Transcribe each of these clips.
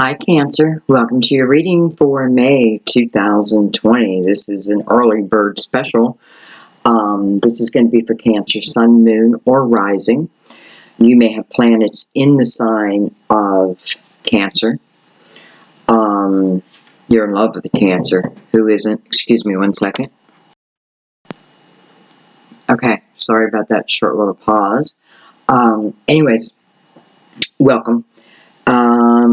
Hi Cancer, welcome to your reading for May 2020. This is an early bird special. This is going to be for Cancer, Sun, Moon, or Rising. You may have planets in the sign of Cancer. You're in love with the Cancer. Who isn't? Excuse me one second. Okay, sorry about that short little pause. Anyways, welcome.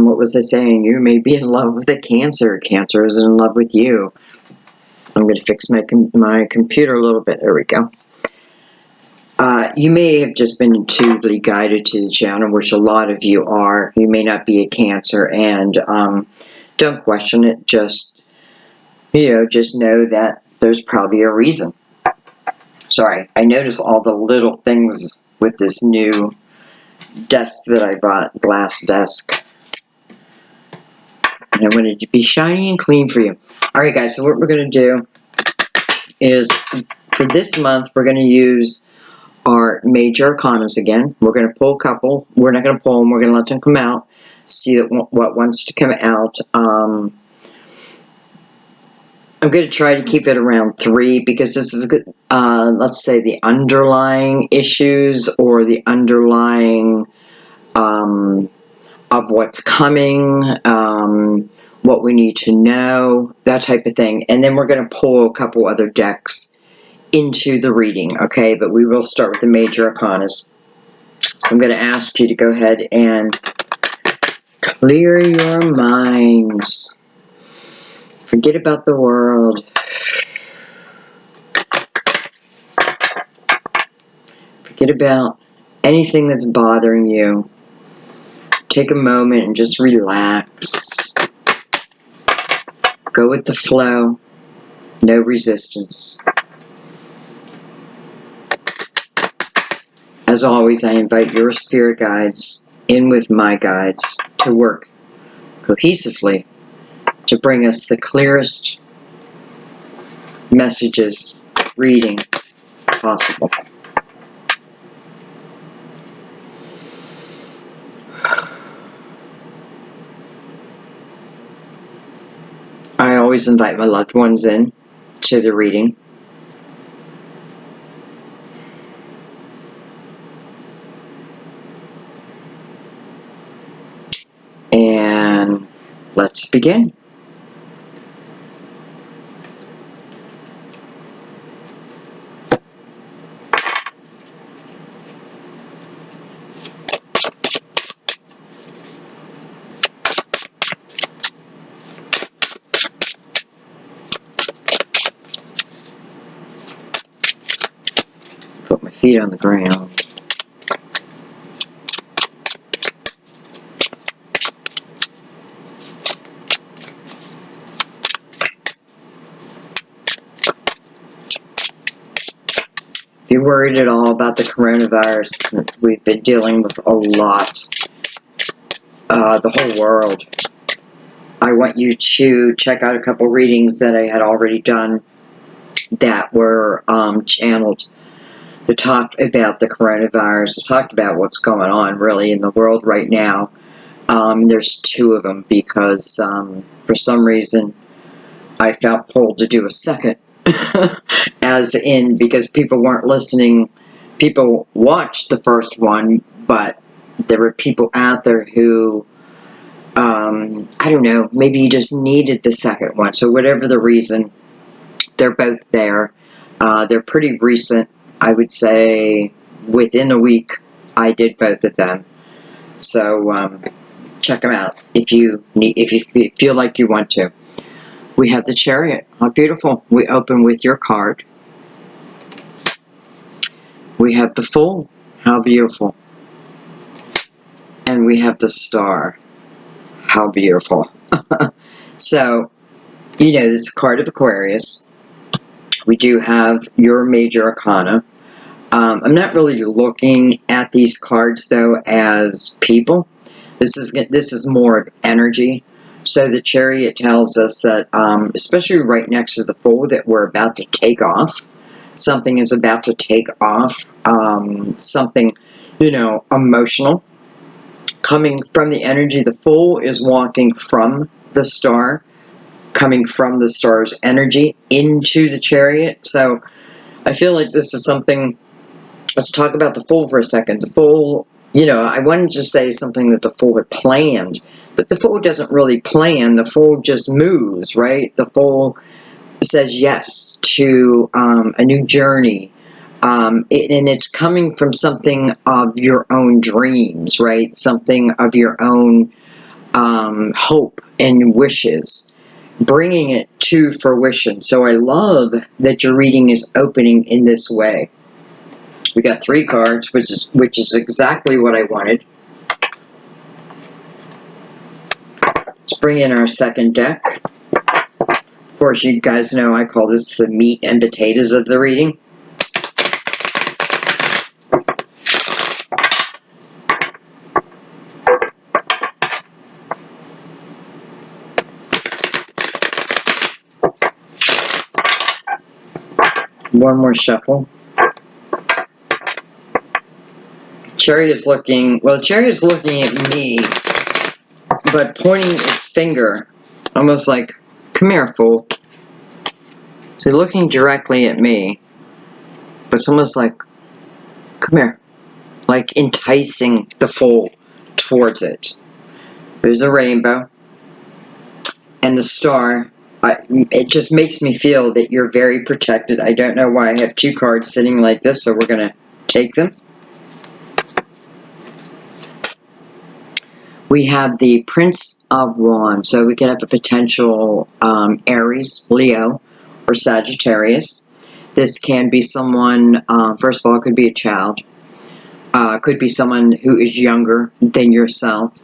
What was I saying? You may be in love with a Cancer. Cancer is in love with you. I'm going to fix my computer a little bit. There we go. You may have just been intuitively guided to the channel, which a lot of you are. You may not be a Cancer, and don't question it. Just know that there's probably a reason. Sorry, I noticed all the little things with this new desk that I bought, glass desk. And I wanted it to be shiny and clean for you. Alright guys, so what we're going to do is, for this month, we're going to use our major arcanas again. We're going to pull a couple. We're not going to pull them. We're going to let them come out. See what wants to come out. I'm going to try to keep it around 3 because this is good. Let's say the underlying issues or the underlying of what's coming, what we need to know, that type of thing. And then we're going to pull a couple other decks into the reading, okay? But we will start with the major arcanas. So I'm going to ask you to go ahead and clear your minds. Forget about the world. Forget about anything that's bothering you. Take a moment and just relax. Go with the flow. No resistance. As always, I invite your spirit guides in with my guides to work cohesively to bring us the clearest messages, reading possible. I always invite my loved ones in to the reading. And let's begin. Put my feet on the ground. If you're worried at all about the coronavirus, we've been dealing with a lot. The whole world. I want you to check out a couple readings that I had already done that were channeled. That talked about the coronavirus. It talked about what's going on really in the world right now. There's 2 of them because for some reason I felt pulled to do a second. As in, because people weren't listening. People watched the first one, but there were people out there who, I don't know, maybe you just needed the second one. So whatever the reason, they're both there. They're pretty recent. I would say within a week I did both of them. So check them out if you feel like you want to. We have the Chariot. How beautiful. We open with your card. We have the Fool. How beautiful. And we have the Star. How beautiful. So, this is a card of Aquarius. We do have your major arcana. I'm not really looking at these cards, though, as people. This is more of energy. So the Chariot tells us that, especially right next to the Fool, that we're about to take off. Something is about to take off. Something, emotional, coming from the energy. The Fool is walking from the star, coming from the star's energy into the Chariot. So I feel like this is something. Let's talk about the Fool for a second. The Fool, you know, I wanted to say something that the Fool had planned, but the Fool doesn't really plan. The Fool just moves, right? The Fool says yes to a new journey. And it's coming from something of your own dreams, right? Something of your own hope and wishes, bringing it to fruition. So I love that your reading is opening in this way. We got 3 cards, which is exactly what I wanted. Let's bring in our second deck. Of course, you guys know I call this the meat and potatoes of the reading. One more shuffle. Chariot is looking, well, Chariot is looking at me, but pointing its finger, almost like, come here, fool. So looking directly at me, but it's almost like, come here, like enticing the fool towards it. There's a rainbow, and the star. It just makes me feel that you're very protected. I don't know why I have 2 cards sitting like this, so we're going to take them. We have the Prince of Wands, so we could have a potential Aries, Leo, or Sagittarius. This can be someone, first of all, it could be a child. Could be someone who is younger than yourself.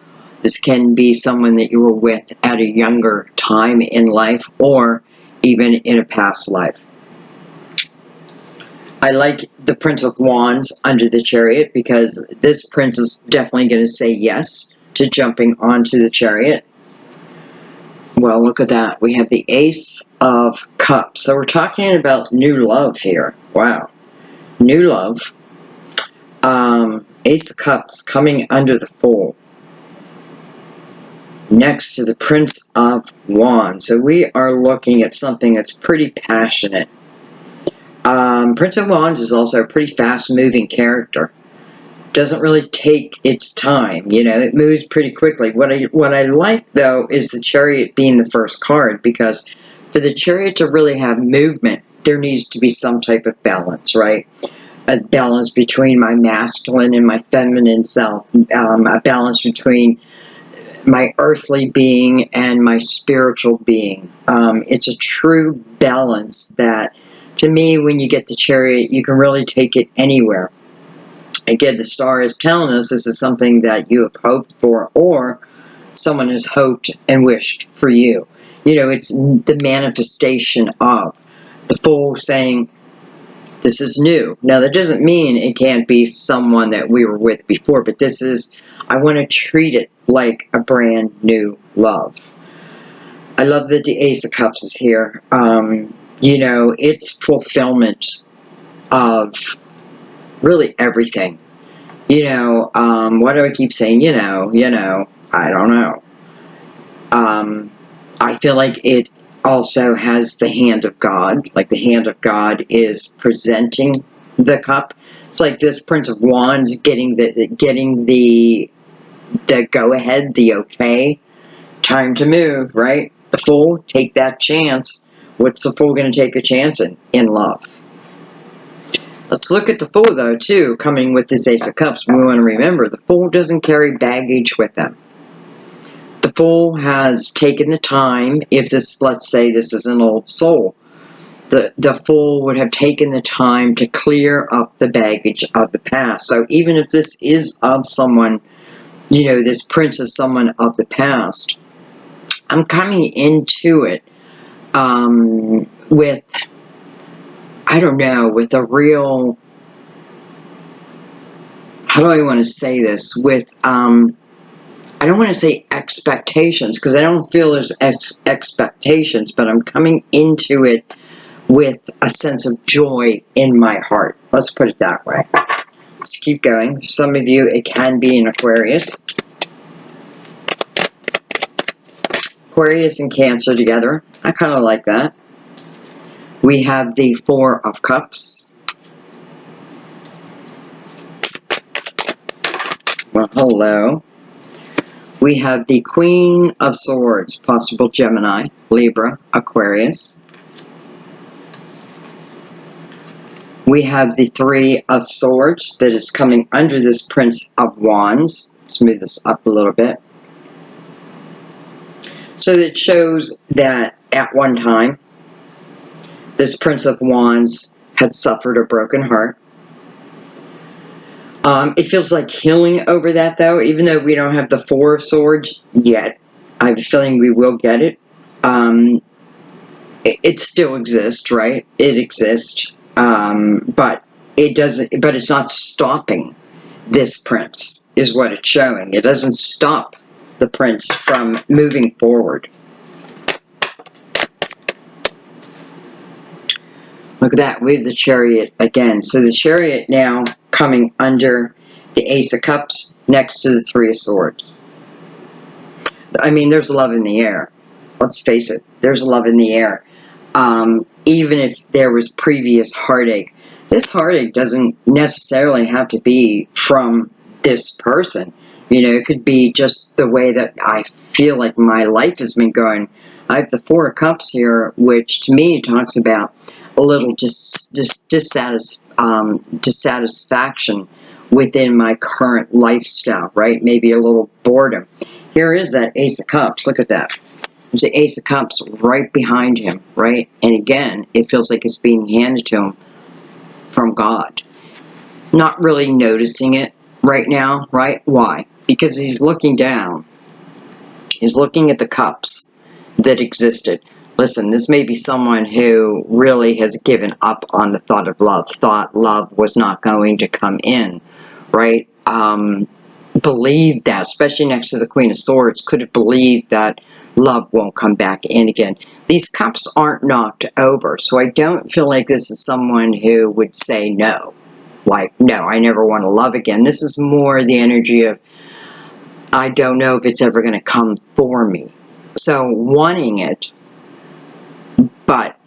This can be someone that you were with at a younger time in life, or even in a past life. I like the Prince of Wands under the Chariot because this prince is definitely going to say yes to jumping onto the Chariot. Well, look at that. We have the Ace of Cups. So we're talking about new love here. Wow. New love. Ace of Cups coming under the Fool. Next to the Prince of Wands. So we are looking at something that's pretty passionate. Prince of Wands is also a pretty fast-moving character. Doesn't really take its time, you know, it moves pretty quickly. What I like, though, is the Chariot being the first card, because for the Chariot to really have movement, there needs to be some type of balance, right? A balance between my masculine and my feminine self, a balance between my earthly being and my spiritual being. It's a true balance that, to me, when you get the Chariot, you can really take it anywhere. Again, the star is telling us this is something that you have hoped for, or someone has hoped and wished for you. You know, it's the manifestation of the Fool saying, this is new. Now, that doesn't mean it can't be someone that we were with before, but this is, I want to treat it like a brand new love. I love that the Ace of Cups is here. You know, it's fulfillment of really everything. You know, why do I keep saying, you know, I don't know. I feel like it also has the hand of God. Like the hand of God is presenting the cup. It's like this Prince of Wands getting the go-ahead, the okay. Time to move, right? The Fool, take that chance. What's the Fool going to take a chance in? In love. Let's look at the Fool, though, too, coming with this Ace of Cups. We want to remember, the Fool doesn't carry baggage with them. The Fool has taken the time, if this, let's say this is an old soul, the Fool would have taken the time to clear up the baggage of the past. So even if this is of someone, you know, this prince is someone of the past, I'm coming into it with, I don't know, with a real, how do I want to say this? With, I don't want to say expectations, because I don't feel there's expectations, but I'm coming into it with a sense of joy in my heart. Let's put it that way. Let's keep going. For some of you, it can be an Aquarius. Aquarius and Cancer together. I kind of like that. We have the Four of Cups. Well, hello. We have the Queen of Swords, possible Gemini, Libra, Aquarius. We have the Three of Swords that is coming under this Prince of Wands. Smooth this up a little bit. So it shows that at one time, this Prince of Wands had suffered a broken heart. It feels like healing over that, though, even though we don't have the Four of Swords yet. I have a feeling we will get it. It still exists, right? It exists, but it doesn't. But it's not stopping this prince, is what it's showing. It doesn't stop the prince from moving forward. Look at that. We have the Chariot again. So the Chariot now coming under the Ace of Cups next to the Three of Swords. I mean, there's love in the air. Let's face it. There's love in the air. Even if there was previous heartache, this heartache doesn't necessarily have to be from this person. You know, it could be just the way that I feel like my life has been going. I have the Four of Cups here, which to me talks about a little dissatisfaction within my current lifestyle, right? Maybe a little boredom. Here is that Ace of Cups. Look at that. There's the Ace of Cups right behind him, right? And again, it feels like it's being handed to him from God. Not really noticing it right now, right? Why? Because he's looking down. He's looking at the cups that existed. Listen, this may be someone who really has given up on the thought of love. Thought love was not going to come in, right? Believed that, especially next to the Queen of Swords, could have believed that love won't come back in again. These cups aren't knocked over, so I don't feel like this is someone who would say no. Like, no, I never want to love again. This is more the energy of, I don't know if it's ever going to come for me. So, wanting it, but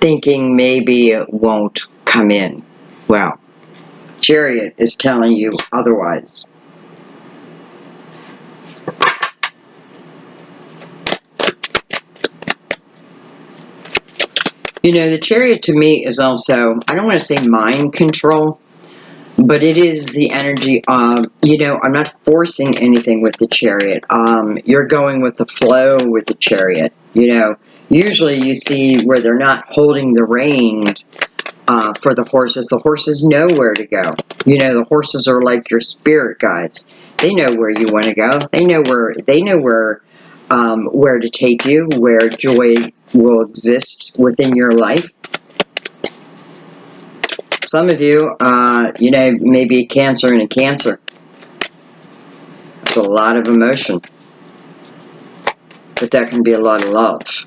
thinking maybe it won't come in. Well, Chariot is telling you otherwise. You know, the Chariot to me is also, I don't want to say mind control, but it is the energy of, you know, I'm not forcing anything with the Chariot. You're going with the flow with the Chariot. You know, usually you see where they're not holding the reins for the horses. The horses know where to go. You know, the horses are like your spirit guides. They know where you want to go. They know where to take you, where joy will exist within your life. Some of you, you know, maybe a Cancer and a Cancer. It's a lot of emotion. But that can be a lot of love.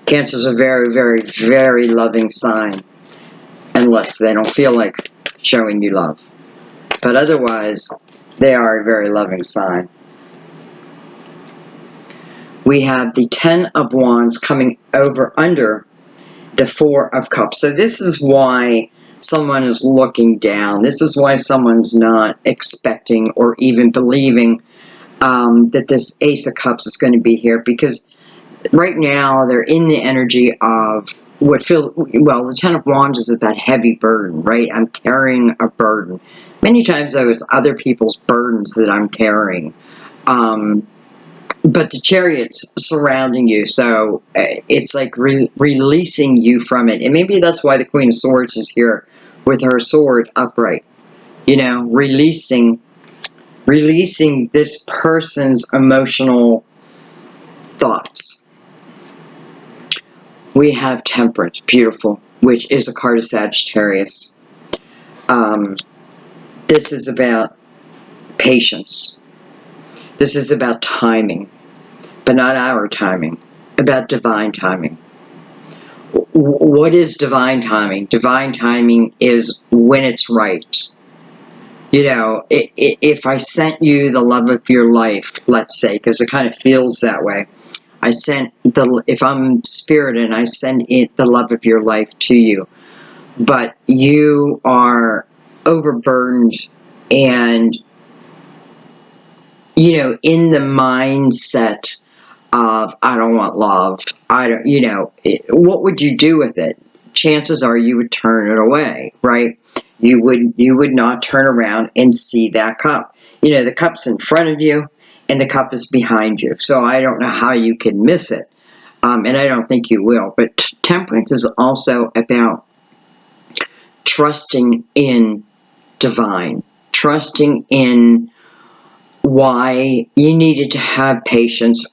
Cancer's a very, very, very loving sign. Unless they don't feel like showing you love. But otherwise, they are a very loving sign. We have the Ten of Wands coming over under the Four of Cups. So this is why someone is looking down. This is why someone's not expecting or even believing that this Ace of Cups is going to be here. Because right now they're in the energy of what feels, well, the Ten of Wands is about heavy burden, right? I'm carrying a burden. Many times though, it's other people's burdens that I'm carrying. But the Chariot's surrounding you, so it's like releasing you from it. And maybe that's why the Queen of Swords is here with her sword upright. You know, releasing this person's emotional thoughts. We have Temperance, beautiful, which is a card of Sagittarius. This is about patience. This is about timing, but not our timing, about divine timing. What is divine timing? Divine timing is when it's right. You know, if I sent you the love of your life, let's say, because it kind of feels that way. If I'm spirit and I send it the love of your life to you, but you are overburdened and, you know, in the mindset of, I don't want love, I don't, you know, what would you do with it? Chances are you would turn it away, right? You would not turn around and see that cup. You know, the cup's in front of you and the cup is behind you. So I don't know how you can miss it. And I don't think you will. But temperance is also about trusting in divine, trusting in why you needed to have patience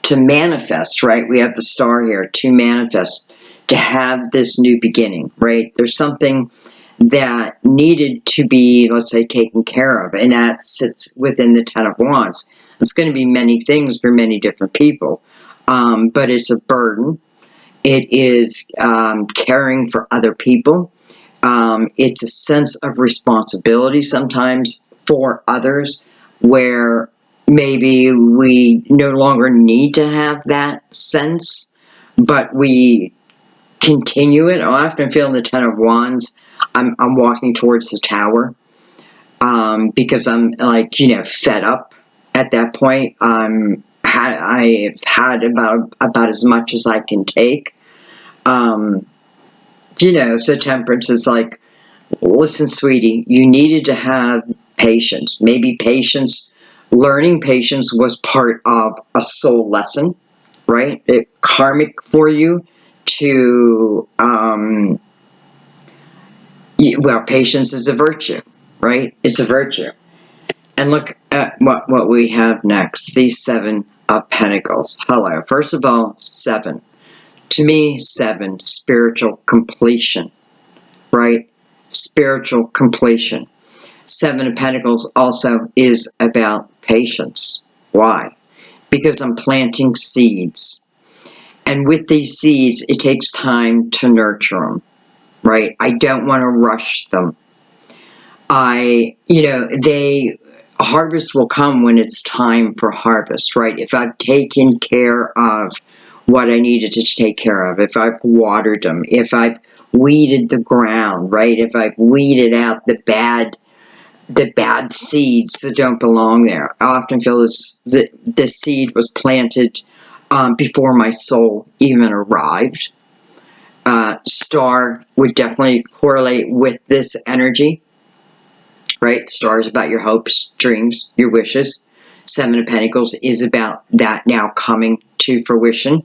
to manifest, right? We have the star here, to manifest, to have this new beginning, right? There's something that needed to be, let's say, taken care of, and that sits within the Ten of Wands. It's going to be many things for many different people, but it's a burden. It is caring for other people. It's a sense of responsibility sometimes for others, where maybe we no longer need to have that sense, but we continue it. I often feel in the Ten of Wands, I'm walking towards the tower, because I'm, like, you know, fed up at that point. I've had about as much as I can take. You know, so temperance is like, listen, sweetie, you needed to have patience. Maybe patience, learning patience was part of a soul lesson, right? Karmic for you to, well, patience is a virtue, right? It's a virtue. And look at what we have next, these 7 of Pentacles. Hello. First of all, 7. To me, 7, spiritual completion, right? Spiritual completion. 7 of Pentacles also is about patience. Why? Because I'm planting seeds. And with these seeds, it takes time to nurture them, right? I don't want to rush them. Harvest will come when it's time for harvest, right? If I've taken care of what I needed to take care of, if I've watered them, if I've weeded the ground, right? If I've weeded out the bad seeds that don't belong there. I often feel the seed was planted before my soul even arrived. Star would definitely correlate with this energy, right? Star is about your hopes, dreams, your wishes. 7 of Pentacles is about that now coming to fruition.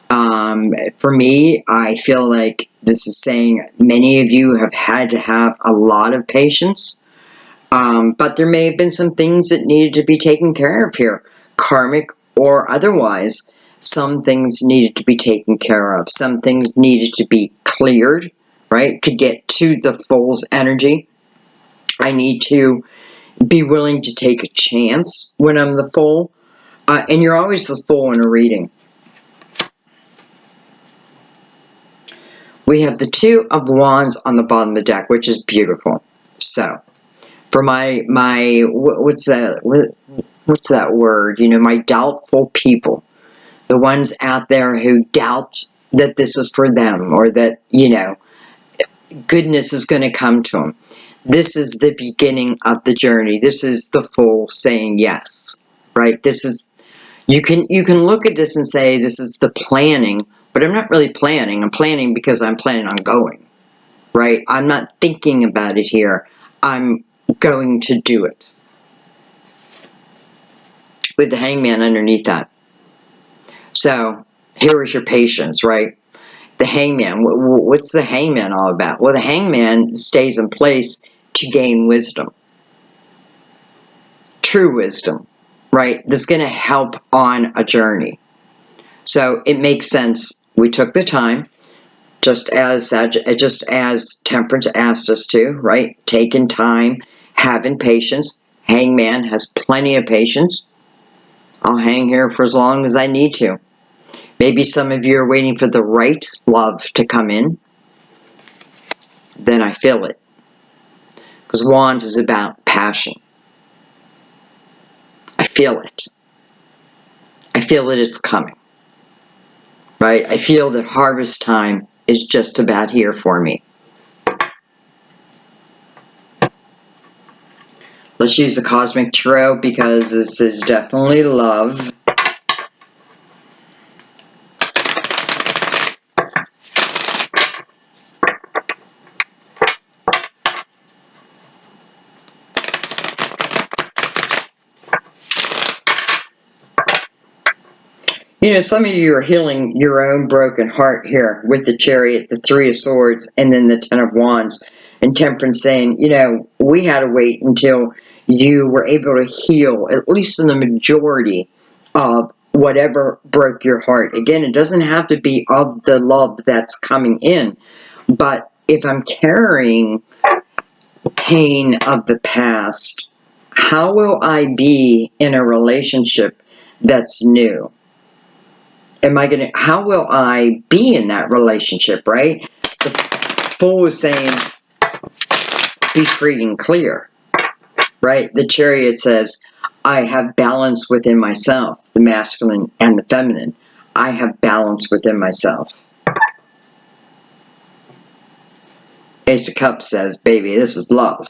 For me, I feel like this is saying many of you have had to have a lot of patience. But there may have been some things that needed to be taken care of here, karmic or otherwise. Some things needed to be taken care of. Some things needed to be cleared, right? To get to the Fool's energy, I need to be willing to take a chance when I'm the Fool. And you're always the Fool in a reading. We have the 2 of Wands on the bottom of the deck, which is beautiful. So, for my what's that word? You know, my doubtful people, the ones out there who doubt that this is for them, or that, you know, goodness is going to come to them. This is the beginning of the journey. This is the Fool saying yes, right? This is, you can look at this and say this is the planning, but I'm not really planning. I'm planning because I'm planning on going, right? I'm not thinking about it here. I'm going to do it. With the Hangman underneath that. So, here is your patience, right? The Hangman. What's the Hangman all about? Well, the Hangman stays in place to gain wisdom. True wisdom, right? That's going to help on a journey. So, it makes sense. We took the time, just as Temperance asked us to, right? Taking time, having patience. Hangman has plenty of patience. I'll hang here for as long as I need to. Maybe some of you are waiting for the right love to come in. Then I feel it. Because Wands is about passion. I feel it. I feel that it's coming. Right? I feel that harvest time is just about here for me. Let's use the Cosmic Tarot because this is definitely love. You know, some of you are healing your own broken heart here with the Chariot, the Three of Swords, and then the Ten of Wands. And Temperance saying, you know, we had to wait until you were able to heal, at least in the majority of whatever broke your heart. Again, it doesn't have to be of the love that's coming in. But if I'm carrying pain of the past, how will I be in a relationship that's new? How will I be in that relationship, right? The Fool is saying, be free and clear, right? The Chariot says, I have balance within myself, the masculine and the feminine. I have balance within myself. Ace of Cups says, baby, this is love.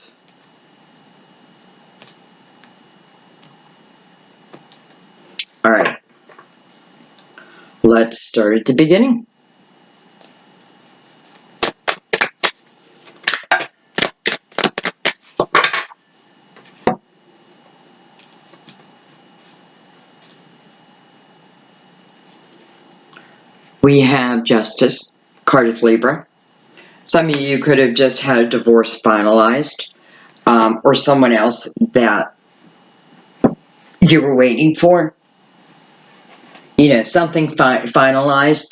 All right. Let's start at the beginning. We have Justice, card of Libra. Some of you could have just had a divorce finalized, or someone else that you were waiting for. You know, something finalized.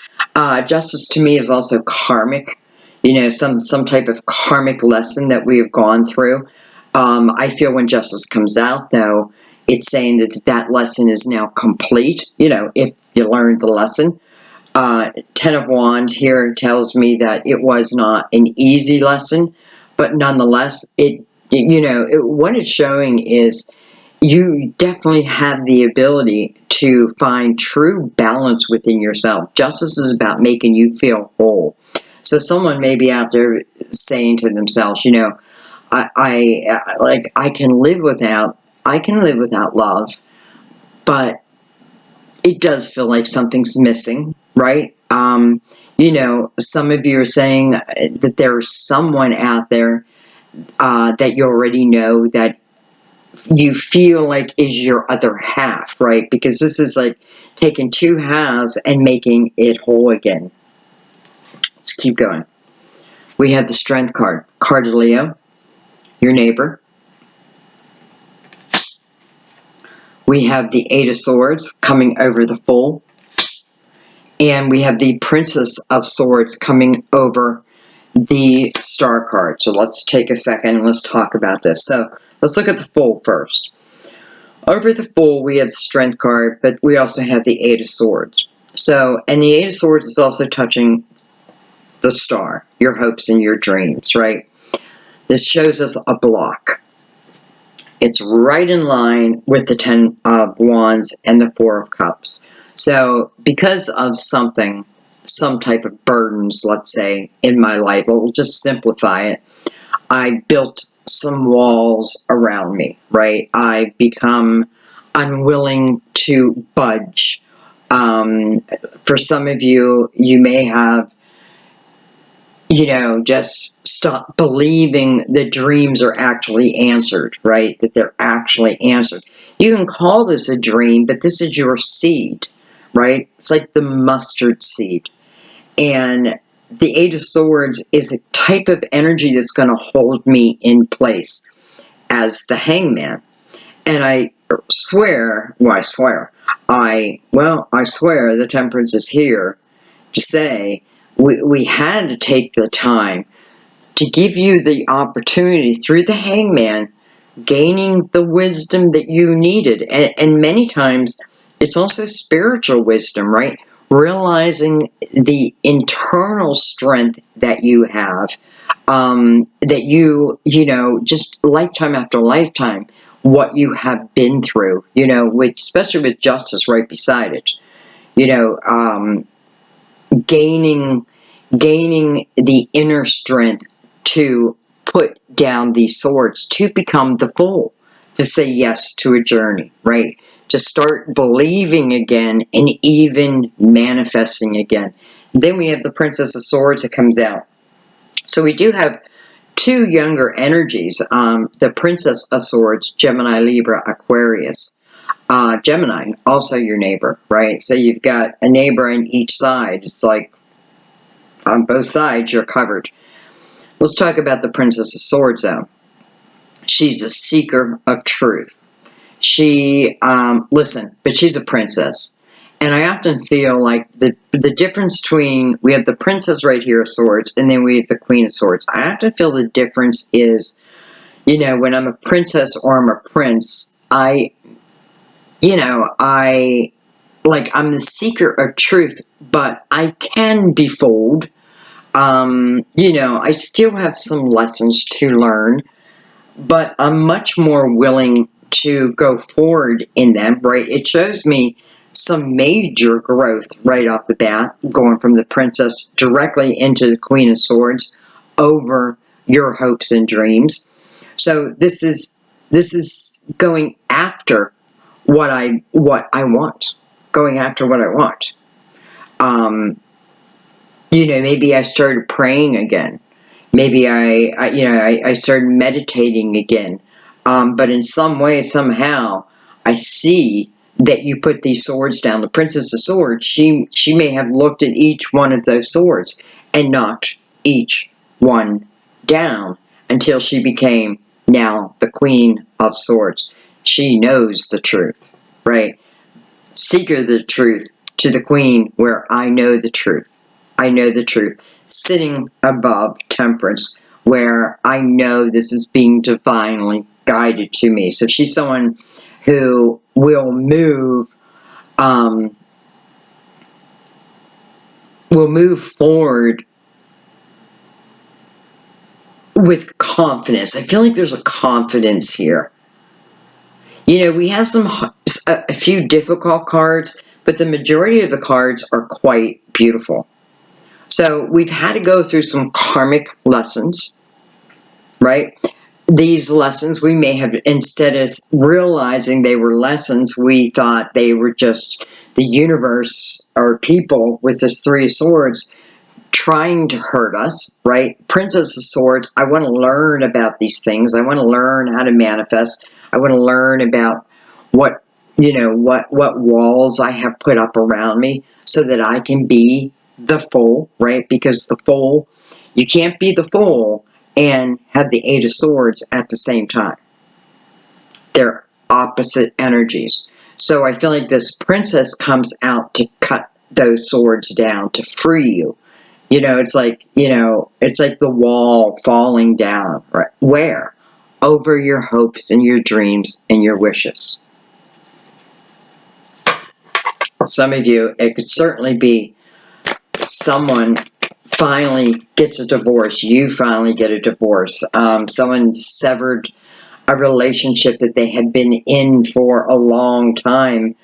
Justice to me is also karmic. You know, some type of karmic lesson that we have gone through. I feel when justice comes out, though, it's saying that that lesson is now complete. You know, if you learned the lesson. Ten of Wands here tells me that it was not an easy lesson, but nonetheless, what it's showing is you definitely have the ability to find true balance within yourself. Justice is about making you feel whole. So someone may be out there saying to themselves, you know, I can live without love, but it does feel like something's missing, right? You know, some of you are saying that there's someone out there that you already know that you feel like is your other half, right? Because this is like taking two halves and making it whole again. Let's keep going. We have the Strength card. Card of Leo, your neighbor. We have the Eight of Swords coming over the Fool. And we have the Princess of Swords coming over the Star card. So let's take a second and let's talk about this. So let's look at the Fool first. Over the Fool, we have the Strength card, but we also have the Eight of Swords. So, and the Eight of Swords is also touching the Star, your hopes and your dreams, right? This shows us a block. It's right in line with the Ten of Wands and the Four of Cups. So, because of some type of burdens, let's say, in my life, we'll just simplify it, I built some walls around me, right? I've become unwilling to budge. For some of you, you may have, you know, just stop believing that dreams are actually answered, right? That they're actually answered. You can call this a dream, but this is your seed, right? It's like the mustard seed. And the Eight of Swords is a type of energy that's going to hold me in place as the Hangman. And I swear, I swear the Temperance is here to say we had to take the time to give you the opportunity through the Hangman, gaining the wisdom that you needed. And many times it's also spiritual wisdom, right? Realizing the internal strength that you have, that you know, just lifetime after lifetime, what you have been through, you know, with, especially with justice right beside it, you know, gaining the inner strength to put down these swords, to become the fool, to say yes to a journey, right? To start believing again and even manifesting again. Then we have the Princess of Swords that comes out. So we do have two younger energies, the Princess of Swords, Gemini, Libra, Aquarius. Gemini, also your neighbor, right? So you've got a neighbor on each side. It's like on both sides you're covered. Let's talk about the Princess of Swords, though. She's a seeker of truth. She, listen, but she's a princess. And I often feel like the difference between, we have the Princess right here of Swords, and then we have the Queen of Swords. I often feel the difference is, you know, when I'm a princess or I'm a prince, I'm the seeker of truth, but I can be fooled. You know, I still have some lessons to learn, but I'm much more willing to go forward in them, right? It shows me some major growth right off the bat, going from the Princess directly into the Queen of Swords over your hopes and dreams. So this is going after what I want, going after what I want. You know, maybe I started praying again. Maybe I started meditating again. But in some way, somehow, I see that you put these swords down. The Princess of Swords, she may have looked at each one of those swords and knocked each one down until she became now the Queen of Swords. She knows the truth, right? Seeker the truth to the Queen, where I know the truth. I know the truth. Sitting above Temperance, where I know this is being divinely guided to me. So she's someone who will move forward with confidence. I feel like there's a confidence here. You know, we have a few difficult cards, but the majority of the cards are quite beautiful. So we've had to go through some karmic lessons, right? These lessons, we may have, instead of realizing they were lessons, we thought they were just the universe or people with this Three of Swords trying to hurt us, right? Princess of Swords, I want to learn about these things. I want to learn how to manifest. I want to learn about what walls I have put up around me so that I can be the Fool, right? Because the Fool, you can't be the Fool and have the Eight of Swords at the same time. They're opposite energies. So I feel like this princess comes out to cut those swords down, to free you. You know, it's like the wall falling down, right? Where? Over your hopes and your dreams and your wishes. Some of you, it could certainly be someone finally gets a divorce. You finally get a divorce. Someone severed a relationship that they had been in for a long time.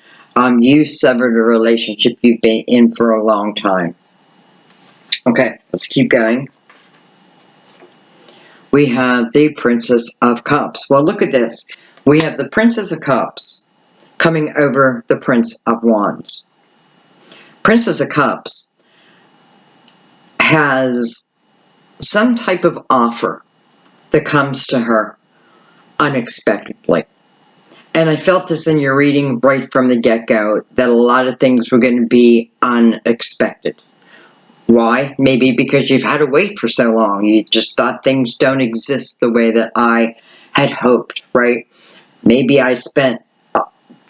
You severed a relationship you've been in for a long time. Okay, let's keep going. We have the Princess of Cups. Well, look at this. We have the Princess of Cups coming over the Prince of Wands. Princess of Cups has some type of offer that comes to her unexpectedly. And I felt this in your reading right from the get-go, that a lot of things were going to be unexpected. Why? Maybe because you've had to wait for so long. You just thought things don't exist the way that I had hoped, right? Maybe I spent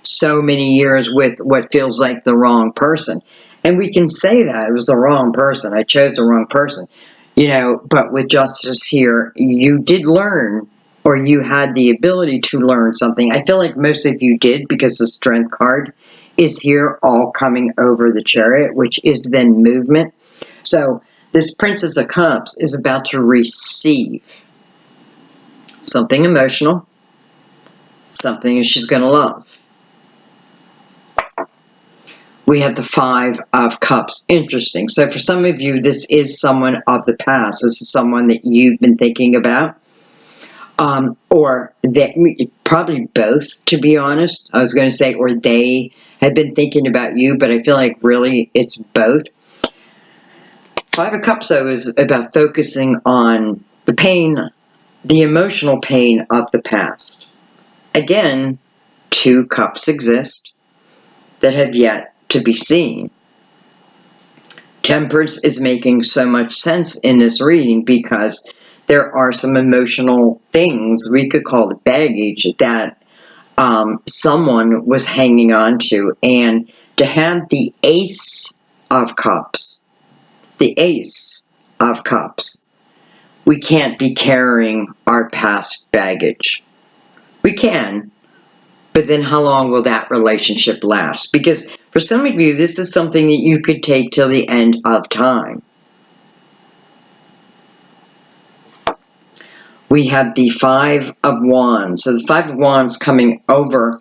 so many years with what feels like the wrong person. And we can say that it was the wrong person. I chose the wrong person. You know, but with justice here, you did learn, or you had the ability to learn something. I feel like most of you did, because the Strength card is here all coming over the Chariot, which is then movement. So this Princess of Cups is about to receive something emotional, something she's going to love. We have the Five of Cups. Interesting. So for some of you, this is someone of the past. This is someone that you've been thinking about. Or that, probably both, to be honest. I was going to say, or they have been thinking about you, but I feel like really it's both. Five of Cups, though, is about focusing on the pain, the emotional pain of the past. Again, two cups exist that have yet to be seen. Temperance is making so much sense in this reading because there are some emotional things, we could call it baggage, that someone was hanging on to. And to have the Ace of Cups, we can't be carrying our past baggage. We can, but then how long will that relationship last? Because for some of you, this is something that you could take till the end of time. We have the Five of Wands. So the Five of Wands coming over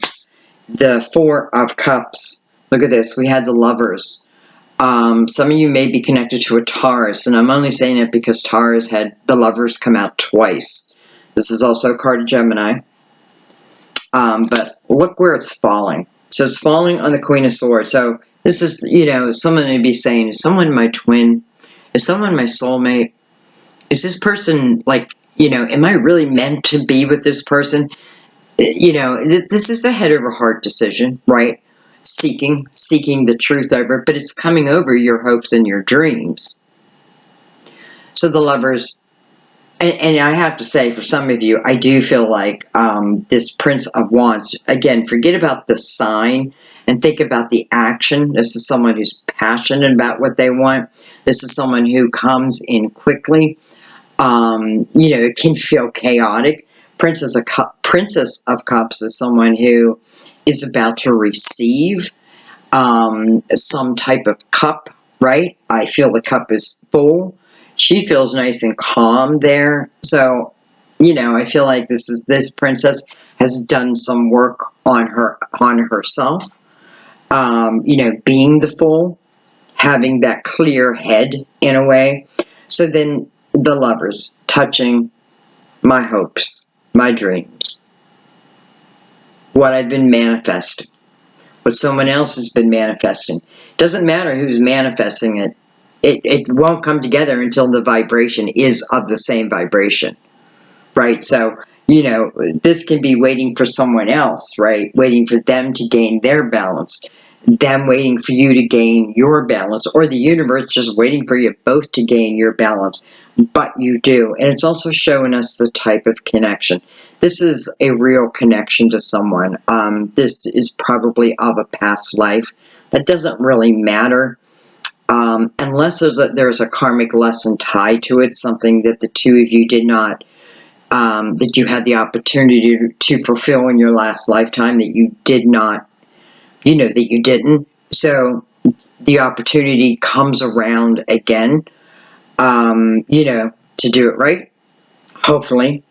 the Four of Cups. Look at this. We had the Lovers. Some of you may be connected to a Taurus, and I'm only saying it because Taurus had the Lovers come out twice. This is also a card of Gemini. But look where it's falling. So it's falling on the Queen of Swords. So this is, someone may be saying, is someone my twin? Is someone my soulmate? Is this person, am I really meant to be with this person? This is a head over heart decision, right? Seeking the truth over it, but it's coming over your hopes and your dreams. So the Lovers, and I have to say, for some of you, I do feel like this Prince of Wands, again, forget about the sign and think about the action. This is someone who's passionate about what they want. This is someone who comes in quickly. It can feel chaotic. Princess of Cups is someone who is about to receive some type of cup, right? I feel the cup is full. She feels nice and calm there. So, I feel like this princess has done some work on herself. Being the Fool, having that clear head in a way. So then the Lovers, touching my hopes, my dreams, what I've been manifesting, what someone else has been manifesting. Doesn't matter who's manifesting it. It won't come together until the vibration is of the same vibration, right? So, this can be waiting for someone else, right? Waiting for them to gain their balance. Them waiting for you to gain your balance, or the universe just waiting for you both to gain your balance. But you do. And it's also showing us the type of connection. This is a real connection to someone. This is probably of a past life. That doesn't really matter. Unless there's a karmic lesson tied to it, something that the two of you did not, that you had the opportunity to fulfill in your last lifetime, that you did not, that you didn't. So the opportunity comes around again, to do it right, hopefully.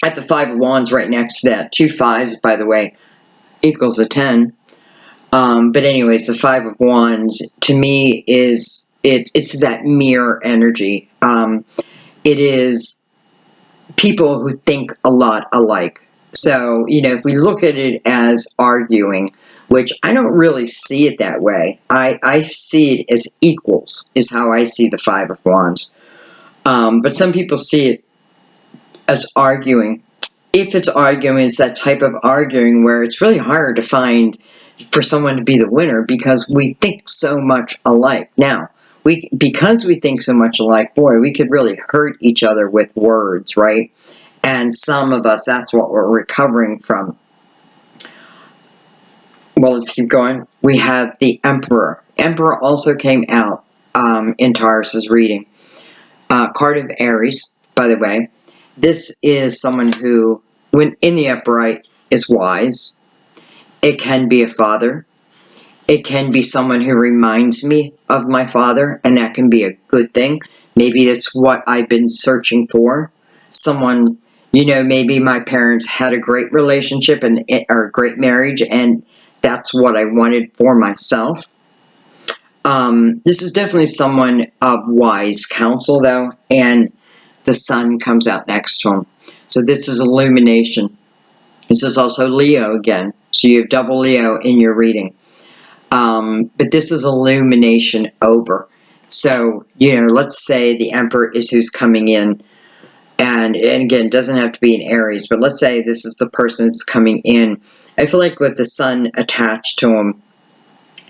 At the Five of Wands right next to that, 2 5s, by the way, equals a 10. But anyways, the Five of Wands, to me, it's that mirror energy. It is people who think a lot alike. So, if we look at it as arguing, which I don't really see it that way. I see it as equals, is how I see the Five of Wands. But some people see it as arguing. If it's arguing, it's that type of arguing where it's really hard to find for someone to be the winner because we think so much alike. Now, because we think so much alike, boy, we could really hurt each other with words, right? And some of us, that's what we're recovering from. Well, let's keep going. We have the Emperor. Emperor also came out in Taurus's reading. Card of Aries, by the way. This is someone who, when in the upright, is wise. It can be a father. It can be someone who reminds me of my father, and that can be a good thing. Maybe that's what I've been searching for. Someone, you know, maybe my parents had a great relationship or a great marriage, and that's what I wanted for myself. This is definitely someone of wise counsel, though, and the sun comes out next to him. So this is illumination. This is also Leo again. So you have double Leo in your reading. But this is illumination over. So, you know, let's say the Emperor is who's coming in. And again, it doesn't have to be in Aries, but let's say this is the person that's coming in. I feel like with the sun attached to him,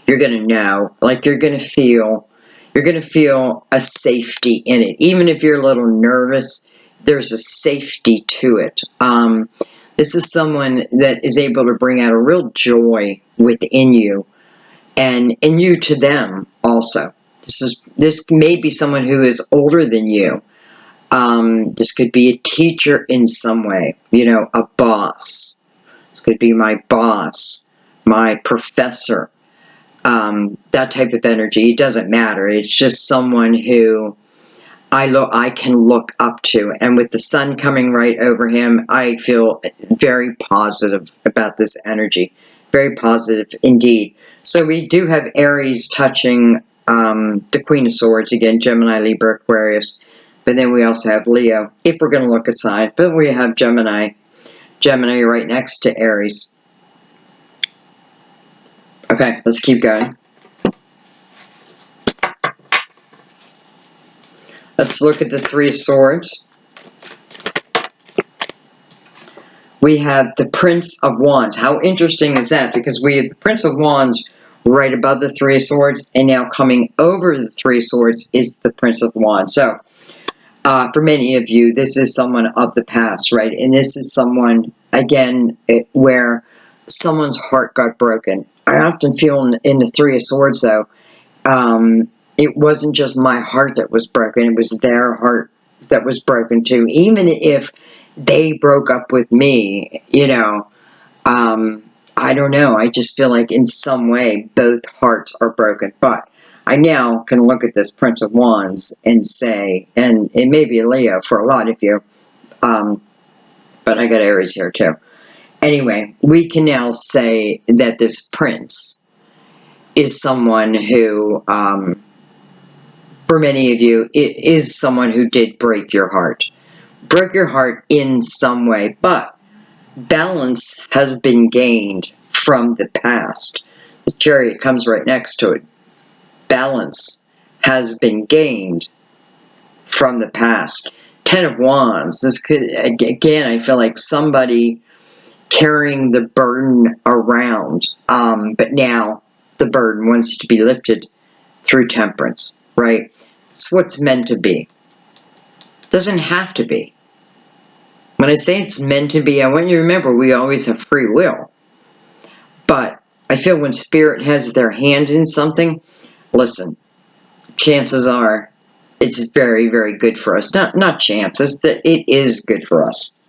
you're going to know, like you're going to feel a safety in it. Even if you're a little nervous, there's a safety to it. This is someone that is able to bring out a real joy within you, and you to them also. This may be someone who is older than you. This could be a teacher in some way, you know, a boss. This could be my boss, my professor. That type of energy. It doesn't matter. It's just someone who I can look up to. And with the sun coming right over him, I feel very positive about this energy. Very positive indeed. So we do have Aries touching the Queen of Swords. Again, Gemini, Libra, Aquarius. But then we also have Leo, if we're going to look at signs. But we have Gemini. Gemini right next to Aries. Okay, let's keep going. Let's look at the Three of Swords. We have the Prince of Wands. How interesting is that? Because we have the Prince of Wands right above the Three of Swords, and now coming over the Three of Swords is the Prince of Wands. So, for many of you, this is someone of the past, right? And this is someone, again, where someone's heart got broken. I often feel in the Three of Swords, though, it wasn't just my heart that was broken, it was their heart that was broken too. Even if they broke up with me, you know, I don't know. I just feel like in some way both hearts are broken. But I now can look at this Prince of Wands and say, and it may be a Leo for a lot of you, but I got Aries here too. Anyway, we can now say that this prince is someone who, for many of you, it is someone who did break your heart. Broke your heart in some way, but balance has been gained from the past. The Chariot comes right next to it. Balance has been gained from the past. Ten of Wands. This could, again, I feel like somebody carrying the burden around, but now the burden wants to be lifted through temperance, right? It's what's meant to be. Doesn't have to be. When I say it's meant to be, I want you to remember we always have free will. But I feel when Spirit has their hand in something, listen, chances are it's very, very good for us. Not chances, that it is good for us.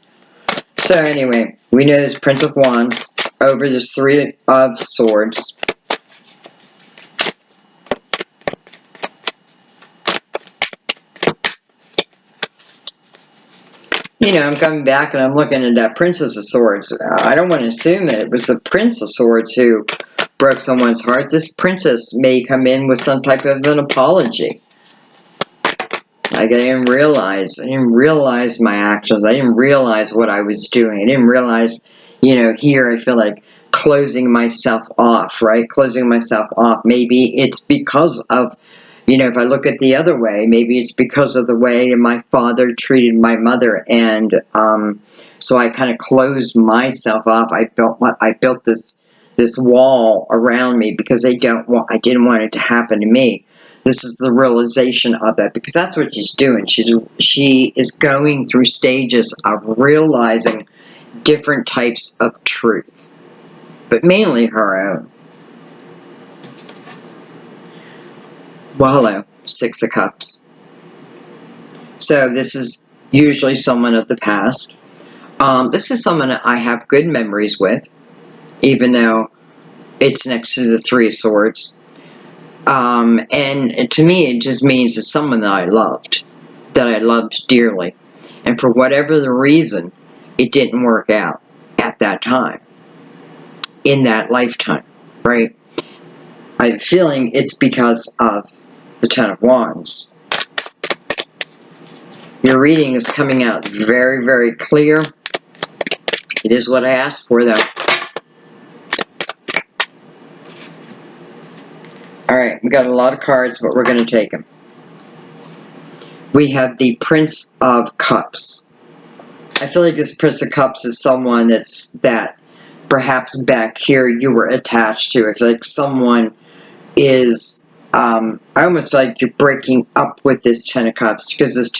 So anyway, we know this Prince of Wands over this Three of Swords. You know, I'm coming back and I'm looking at that Princess of Swords. I don't want to assume that it was the Prince of Swords who broke someone's heart. This princess may come in with some type of an apology. Like, I didn't realize my actions. I didn't realize what I was doing. I didn't realize, you know, here I feel like closing myself off, right? Closing myself off. Maybe it's because of, you know, if I look at the other way, maybe it's because of the way my father treated my mother, and so I kind of closed myself off. I built this wall around me because I didn't want it to happen to me. This is the realization of that, because that's what she's doing. She is going through stages of realizing different types of truth, but mainly her own. Well, hello, Six of Cups. So this is usually someone of the past. This is someone I have good memories with, even though it's next to the Three of Swords. And to me, it just means it's someone that I loved. that I loved dearly. And for whatever the reason, it didn't work out at that time, in that lifetime, right? I have a feeling it's because of the Ten of Wands. Your reading is coming out very, very clear. It is what I asked for, though. Alright, we got a lot of cards, but we're going to take them. We have the Prince of Cups. I feel like this Prince of Cups is someone that perhaps back here you were attached to. I feel like someone is, I almost feel like you're breaking up with this Ten of Cups, because this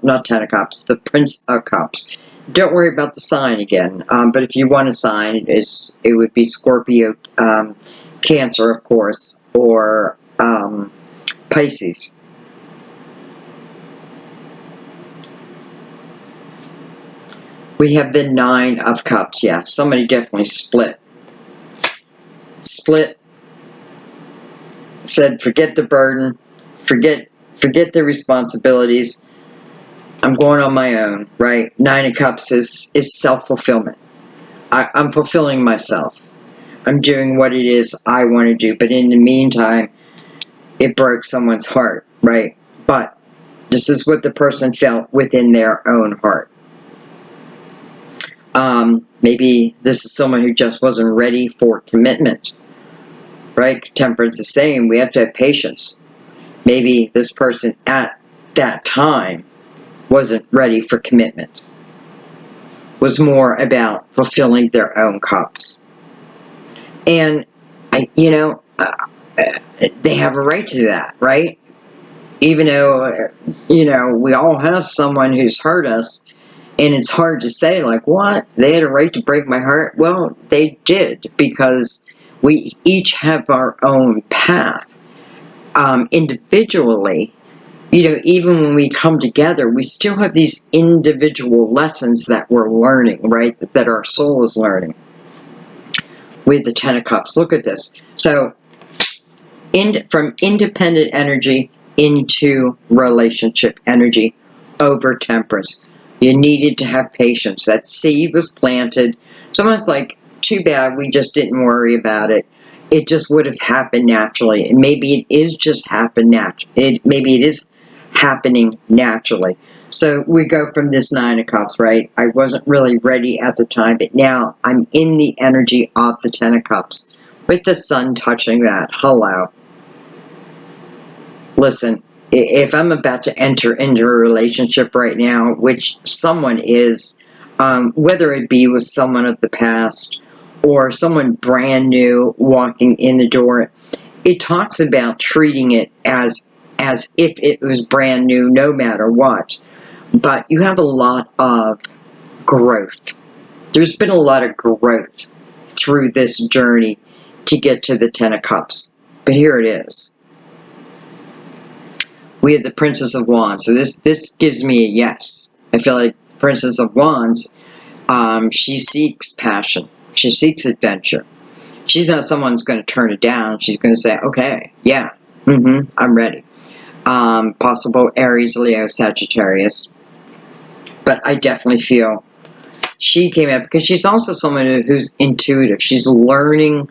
not Ten of Cups, the Prince of Cups. Don't worry about the sign again, but if you want a sign, it would be Scorpio, Cancer, of course, or Pisces. We have the Nine of Cups. Yeah, somebody definitely split. Said, forget the burden, forget the responsibilities. I'm going on my own, right? Nine of Cups is self-fulfillment. I'm fulfilling myself. I'm doing what it is I want to do. But in the meantime, it broke someone's heart, right? But this is what the person felt within their own heart. Maybe this is someone who just wasn't ready for commitment, right? Temperance is saying we have to have patience. Maybe this person at that time wasn't ready for commitment. Was more about fulfilling their own cups. And, they have a right to do that, right? Even though, we all have someone who's hurt us, and it's hard to say, like, what? They had a right to break my heart? Well, they did, because we each have our own path. Individually, even when we come together, we still have these individual lessons that we're learning, right? That our soul is learning. With the Ten of Cups, look at this. So, from independent energy into relationship energy over temperance. You needed to have patience. That seed was planted. Someone's like, too bad we just didn't worry about it. It just would have happened naturally. And maybe it is just happened naturally. Maybe it is happening naturally. So we go from this Nine of Cups, right? I wasn't really ready at the time, but now I'm in the energy of the Ten of Cups. With the sun touching that. Hello. Listen, if I'm about to enter into a relationship right now, which someone is, whether it be with someone of the past or someone brand new walking in the door, it talks about treating it as if it was brand new, no matter what. But you have a lot of growth. There's been a lot of growth through this journey to get to the Ten of Cups. But here it is. We have the Princess of Wands. So this gives me a yes. I feel like Princess of Wands, she seeks passion. She seeks adventure. She's not someone who's going to turn it down. She's going to say, okay, yeah, I'm ready. Possible Aries, Leo, Sagittarius. But I definitely feel she came up because she's also someone who's intuitive. She's learning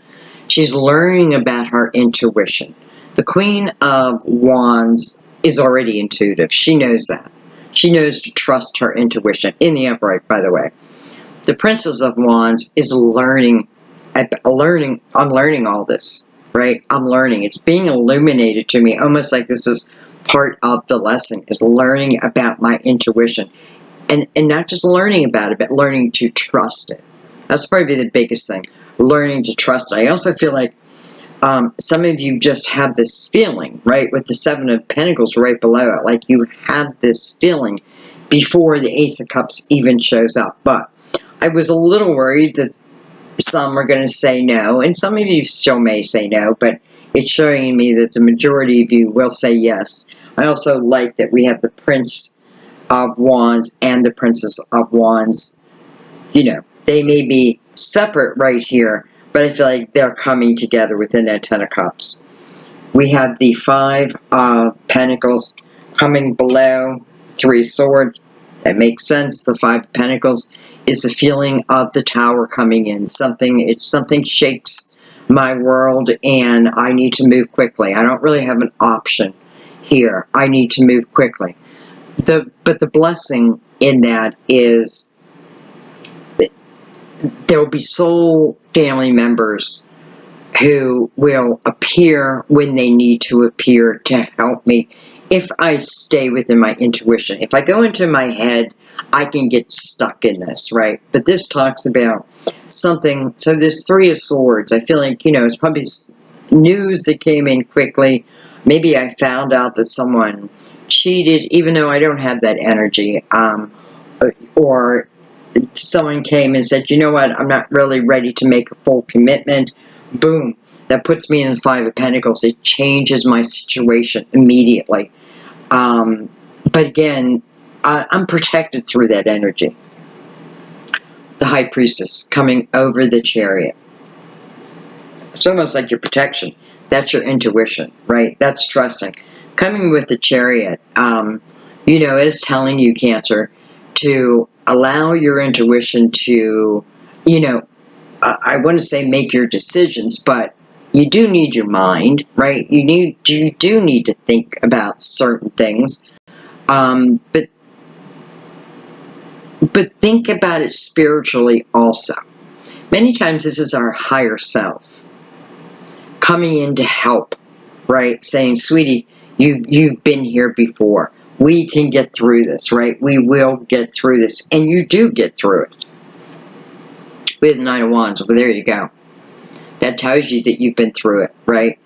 about her intuition. The Queen of Wands is already intuitive. She knows that. She knows to trust her intuition. In the upright, by the way. The Princess of Wands is learning. I'm learning all this, right? I'm learning. It's being illuminated to me, almost like this is part of the lesson, is learning about my intuition. And not just learning about it, but learning to trust it. That's probably the biggest thing. Learning to trust it. I also feel like some of you just have this feeling, right, with the Seven of Pentacles right below it, like you have this feeling before the Ace of Cups even shows up. But I was a little worried that some are going to say no, and some of you still may say no, but it's showing me that the majority of you will say yes. I also like that we have the Prince of Wands and the Princess of Wands. They may be separate right here, but I feel like they're coming together within that Ten of Cups. We have the Five of Pentacles coming below Three of Swords, that makes sense. The Five of Pentacles is the feeling of the Tower coming in. Something shakes my world and I need to move quickly. I don't really have an option here. I need to move quickly. But the blessing in that is there will be soul family members who will appear when they need to appear to help me if I stay within my intuition. If I go into my head, I can get stuck in this, right? But this talks about something. So there's Three of Swords. I feel like, it's probably news that came in quickly. Maybe I found out that someone cheated, even though I don't have that energy. Or someone came and said, you know what, I'm not really ready to make a full commitment. Boom. That puts me in the Five of Pentacles. It changes my situation immediately. But again, I'm protected through that energy. The High Priestess coming over the Chariot. It's almost like your protection. That's your intuition, right? That's trusting. Coming with the Chariot, it is telling you, Cancer, to allow your intuition to, I want to say make your decisions, but you do need your mind, right? You do need to think about certain things, but think about it spiritually also. Many times this is our higher self coming in to help, right? Saying, sweetie, you've been here before. We can get through this, right? We will get through this, and you do get through it. With the Nine of Wands, well, there you go. That tells you that you've been through it, right?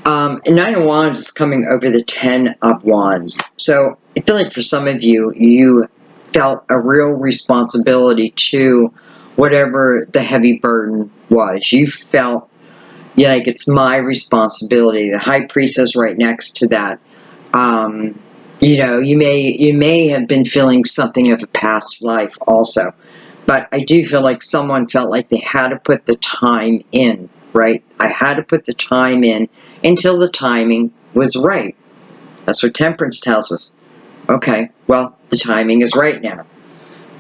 And Nine of Wands is coming over the Ten of Wands. So I feel like for some of you, you felt a real responsibility to whatever the heavy burden was. You felt like it's my responsibility. The High Priestess right next to that. You may have been feeling something of a past life also. But I do feel like someone felt like they had to put the time in, right? I had to put the time in until the timing was right. That's what Temperance tells us. Okay, well, the timing is right now.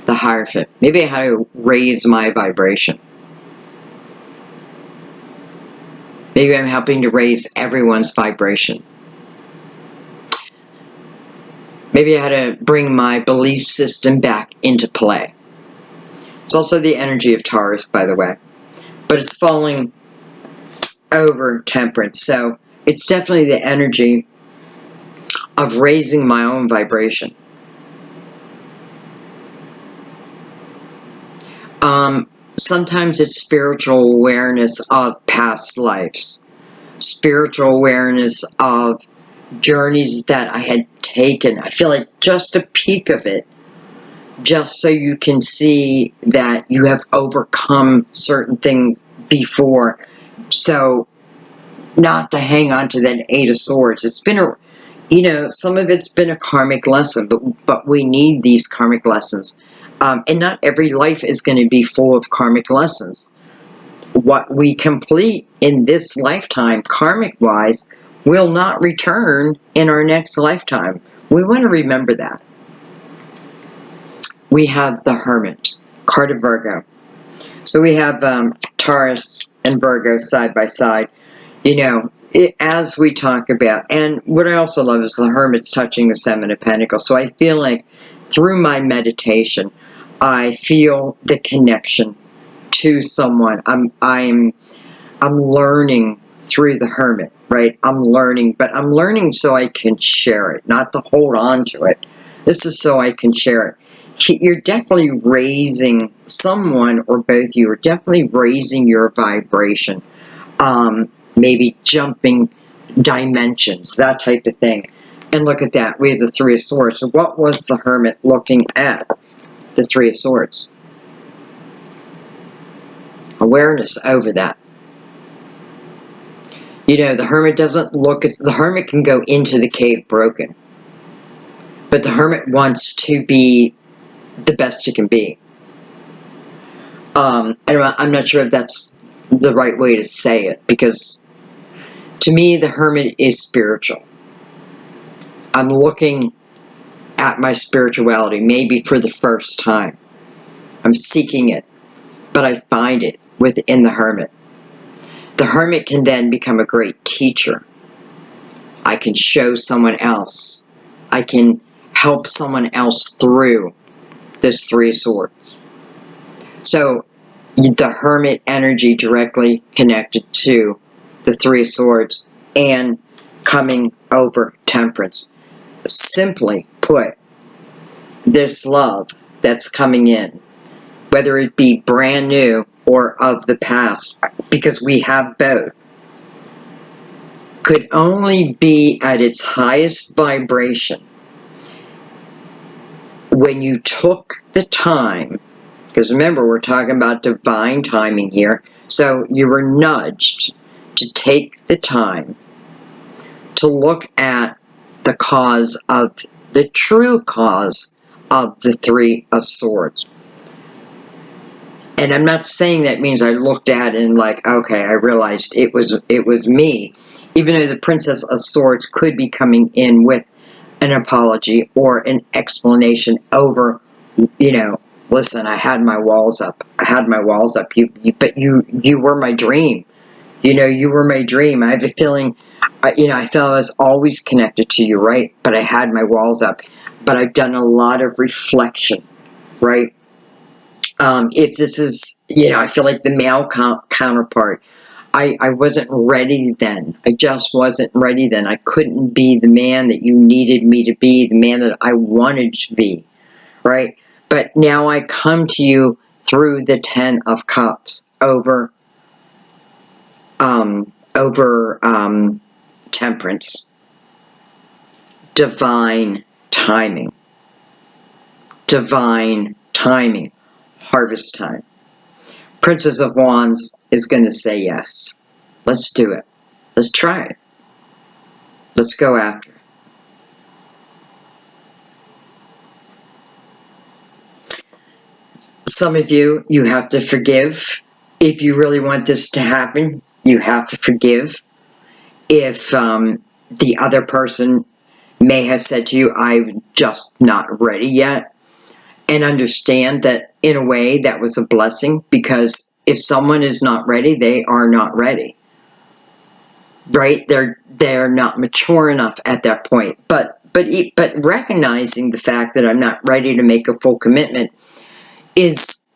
The Hierophant. Maybe I had to raise my vibration. Maybe I'm helping to raise everyone's vibration. Maybe I had to bring my belief system back into play. It's also the energy of Taurus, by the way. But it's falling over Temperance. So it's definitely the energy of raising my own vibration. Sometimes it's spiritual awareness of past lives. Spiritual awareness of journeys that I had taken. I feel like just a peek of it, just so you can see that you have overcome certain things before. So, not to hang on to that Eight of Swords. It's been some of it's been a karmic lesson, but we need these karmic lessons. And not every life is going to be full of karmic lessons. What we complete in this lifetime, karmic-wise, will not return in our next lifetime. We want to remember that. We have the Hermit, card of Virgo. So we have Taurus and Virgo side by side. As we talk about, and what I also love is the Hermit's touching the Seven of Pentacles. So I feel like through my meditation, I feel the connection to someone. I'm learning through the Hermit, right? I'm learning so I can share it, not to hold on to it. This is so I can share it. You're definitely raising someone, or both of you are definitely raising your vibration. Maybe jumping dimensions, that type of thing. And look at that, we have the Three of Swords. So what was the Hermit looking at? The Three of Swords. Awareness over that. The Hermit doesn't look, the Hermit can go into the cave broken. But the Hermit wants to be the best it can be. I'm not sure if that's the right way to say it, because to me the Hermit is spiritual. I'm looking at my spirituality, maybe for the first time. I'm seeking it, but I find it within the Hermit. The Hermit can then become a great teacher. I can show someone else. I can help someone else through this Three of Swords. So the Hermit energy directly connected to the Three of Swords and coming over Temperance. Simply put, this love that's coming in, whether it be brand new or of the past, because we have both, could only be at its highest vibration when you took the time, because remember, we're talking about divine timing here, so you were nudged to take the time to look at the cause of, the true cause of the Three of Swords. And I'm not saying that means I looked at it and like, okay, I realized it was me. Even though the Princess of Swords could be coming in with an apology or an explanation over, you know, listen, I had my walls up. I had my walls up. But you were my dream. You know, you were my dream. I have a feeling, you know, I felt I was always connected to you, right? But I had my walls up. But I've done a lot of reflection, right? If this is, you know, I feel like the male counterpart, I wasn't ready then. I just wasn't ready then. I couldn't be the man that you needed me to be, the man that I wanted to be, right? But now I come to you through the Ten of Cups over Temperance. Divine timing. Divine timing. Harvest time. Princess of Wands is going to say yes. Let's do it. Let's try it. Let's go after it. Some of you have to forgive. If you really want this to happen, you have to forgive. If the other person may have said to you, I'm just not ready yet, and understand that in a way that was a blessing, because if someone is not ready, they are not ready. Right? They're not mature enough at that point. But recognizing the fact that I'm not ready to make a full commitment is,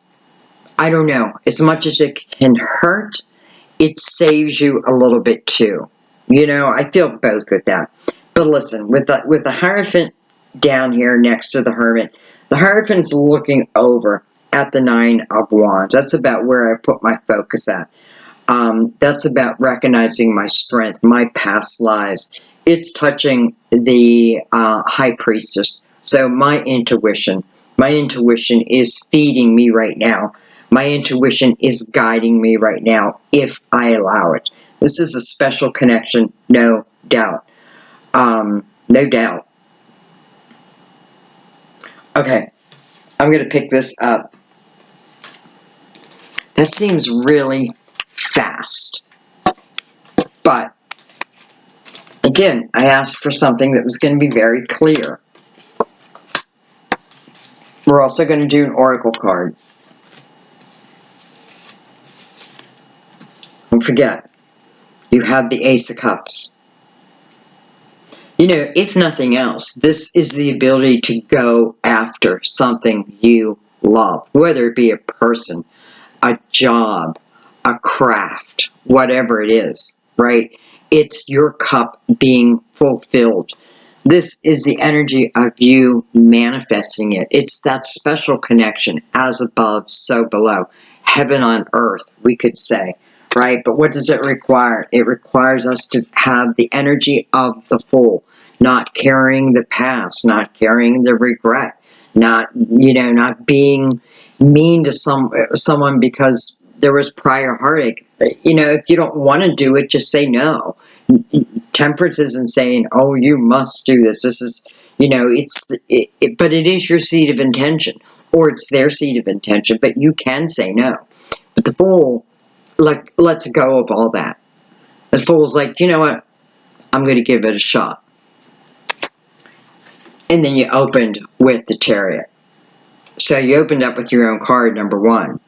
I don't know, as much as it can hurt, it saves you a little bit too. You know, I feel both with that. But listen, with the Hierophant down here next to the Hermit, the Hierophant's looking over at the Nine of Wands. That's about where I put my focus at. That's about recognizing my strength, my past lives. It's touching the High Priestess. So my intuition is feeding me right now. My intuition is guiding me right now, if I allow it. This is a special connection, no doubt. No doubt. Okay, I'm going to pick this up. That seems really fast. But, again, I asked for something that was going to be very clear. We're also going to do an oracle card. Don't forget, you have the Ace of Cups. You know, if nothing else, this is the ability to go after something you love, whether it be a person, a job, a craft, whatever it is, right? It's your cup being fulfilled. This is the energy of you manifesting it. It's that special connection, as above, so below. Heaven on earth, we could say, right? But what does it require? It requires us to have the energy of the Fool, not carrying the past, not carrying the regret, not, you know, not being mean to someone because there was prior heartache. You know, if you don't want to do it, just say no. Temperance isn't saying, oh, you must do this. This is, you know, but it is your seed of intention, or it's their seed of intention, but you can say no. But the Fool, like, lets go of all that. The Fool's like, you know what? I'm going to give it a shot. And then you opened with the Chariot. So you opened up with your own card, number one.